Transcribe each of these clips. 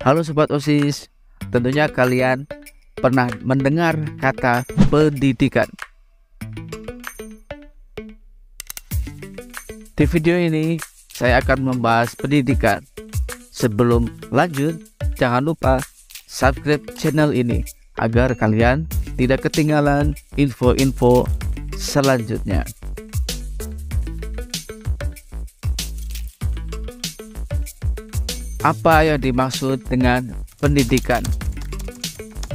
Halo Sobat OSIS, tentunya kalian pernah mendengar kata pendidikan. Di video ini saya akan membahas pendidikan. Sebelum lanjut, jangan lupa subscribe channel ini agar kalian tidak ketinggalan info-info selanjutnya. Apa yang dimaksud dengan pendidikan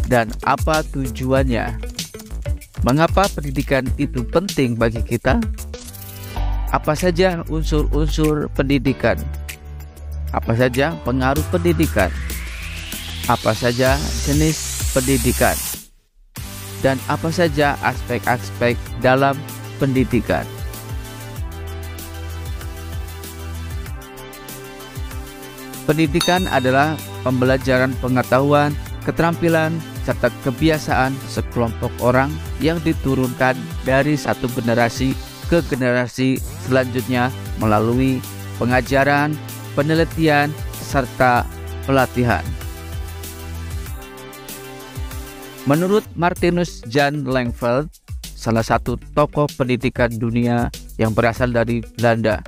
dan apa tujuannya? Mengapa pendidikan itu penting bagi kita? Apa saja unsur-unsur pendidikan? Apa saja pengaruh pendidikan? Apa saja jenis pendidikan? Dan apa saja aspek-aspek dalam pendidikan? Pendidikan adalah pembelajaran pengetahuan, keterampilan, serta kebiasaan sekelompok orang yang diturunkan dari satu generasi ke generasi selanjutnya melalui pengajaran, penelitian, serta pelatihan. Menurut Martinus Jan Langeveld, salah satu tokoh pendidikan dunia yang berasal dari Belanda,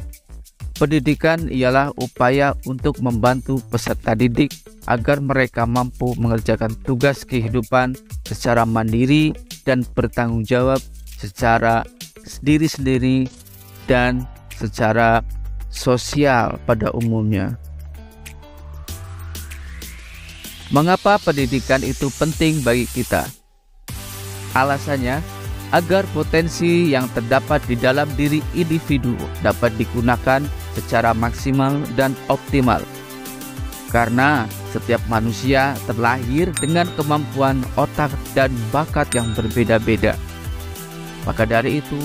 pendidikan ialah upaya untuk membantu peserta didik agar mereka mampu mengerjakan tugas kehidupan secara mandiri dan bertanggung jawab secara diri sendiri dan secara sosial pada umumnya. Mengapa pendidikan itu penting bagi kita? Alasannya, agar potensi yang terdapat di dalam diri individu dapat digunakan secara maksimal dan optimal. Karena setiap manusia terlahir dengan kemampuan otak dan bakat yang berbeda-beda. Maka dari itu,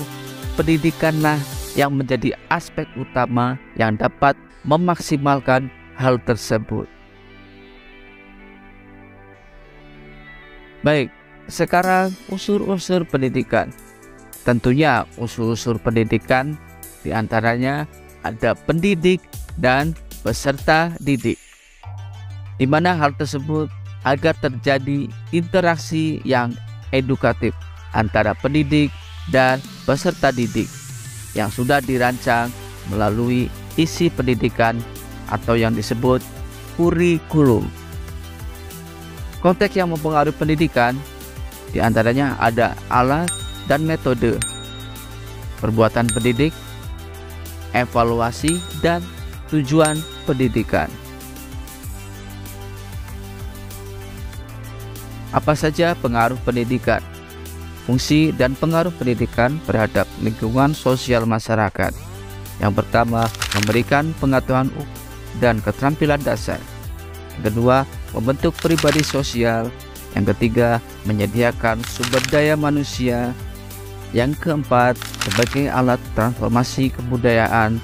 pendidikanlah yang menjadi aspek utama yang dapat memaksimalkan hal tersebut. Baik, sekarang unsur-unsur pendidikan. Tentunya unsur-unsur pendidikan diantaranya ada pendidik dan peserta didik, di mana hal tersebut agar terjadi interaksi yang edukatif antara pendidik dan peserta didik yang sudah dirancang melalui isi pendidikan atau yang disebut kurikulum. Konteks yang mempengaruhi pendidikan diantaranya ada alat dan metode, perbuatan pendidik, evaluasi, dan tujuan pendidikan. Apa saja pengaruh pendidikan? Fungsi dan pengaruh pendidikan terhadap lingkungan sosial masyarakat. Yang pertama, memberikan pengetahuan dan keterampilan dasar. Yang kedua, membentuk pribadi sosial. Yang ketiga, menyediakan sumber daya manusia. Yang keempat, sebagai alat transformasi kebudayaan.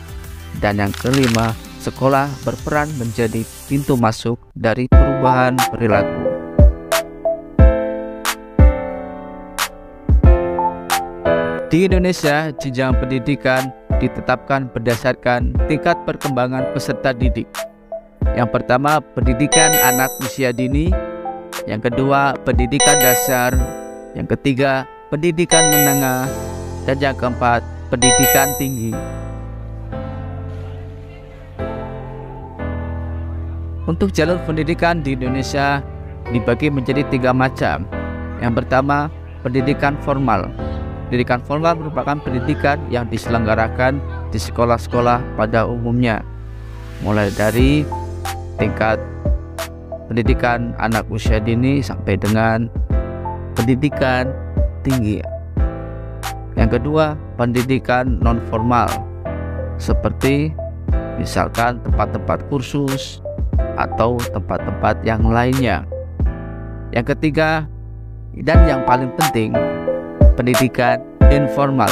Dan yang kelima, sekolah berperan menjadi pintu masuk dari perubahan perilaku. Di Indonesia, jenjang pendidikan ditetapkan berdasarkan tingkat perkembangan peserta didik. Yang pertama, pendidikan anak usia dini. Yang kedua, pendidikan dasar. Yang ketiga, pendidikan menengah. Dan yang keempat, pendidikan tinggi. Untuk jalur pendidikan di Indonesia dibagi menjadi 3 macam. Yang pertama, pendidikan formal. Pendidikan formal merupakan pendidikan yang diselenggarakan di sekolah-sekolah pada umumnya, mulai dari tingkat pendidikan anak usia dini sampai dengan pendidikan tinggi. Yang kedua, pendidikan non formal, seperti misalkan tempat-tempat kursus atau tempat-tempat yang lainnya. Yang ketiga dan yang paling penting, pendidikan informal.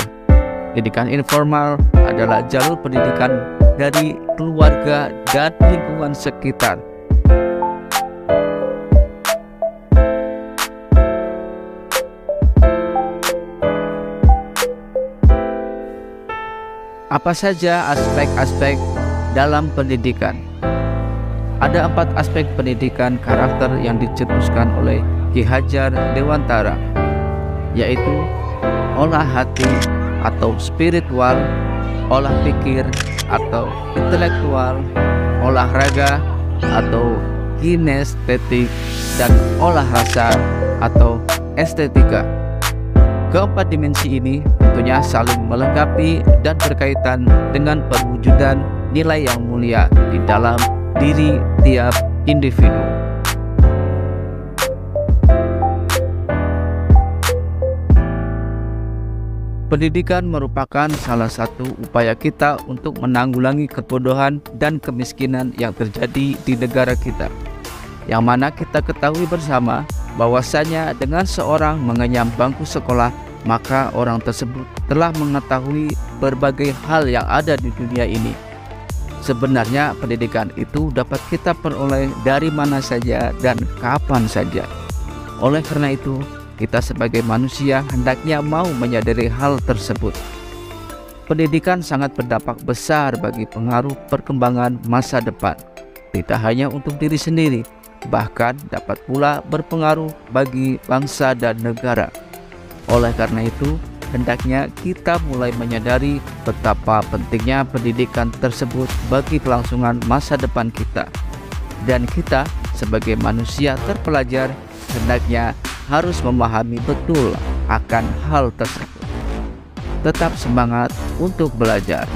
Pendidikan informal adalah jalur pendidikan dari keluarga dan lingkungan sekitar. Apa saja aspek-aspek dalam pendidikan? Ada 4 aspek pendidikan karakter yang dicetuskan oleh Ki Hajar Dewantara, yaitu olah hati atau spiritual, olah pikir atau intelektual, olahraga atau kinestetik, dan olah rasa atau estetika. Keempat dimensi ini tentunya saling melengkapi dan berkaitan dengan perwujudan nilai yang mulia di dalam diri tiap individu. Pendidikan merupakan salah satu upaya kita untuk menanggulangi kebodohan dan kemiskinan yang terjadi di negara kita, yang mana kita ketahui bersama bahwasanya dengan seorang mengenyam bangku sekolah, maka orang tersebut telah mengetahui berbagai hal yang ada di dunia ini. Sebenarnya pendidikan itu dapat kita peroleh dari mana saja dan kapan saja. Oleh karena itu, kita sebagai manusia hendaknya mau menyadari hal tersebut. Pendidikan sangat berdampak besar bagi pengaruh perkembangan masa depan, tidak hanya untuk diri sendiri, bahkan dapat pula berpengaruh bagi bangsa dan negara. Oleh karena itu, hendaknya kita mulai menyadari betapa pentingnya pendidikan tersebut bagi kelangsungan masa depan kita. Dan kita sebagai manusia terpelajar hendaknya harus memahami betul akan hal tersebut. Tetap semangat untuk belajar.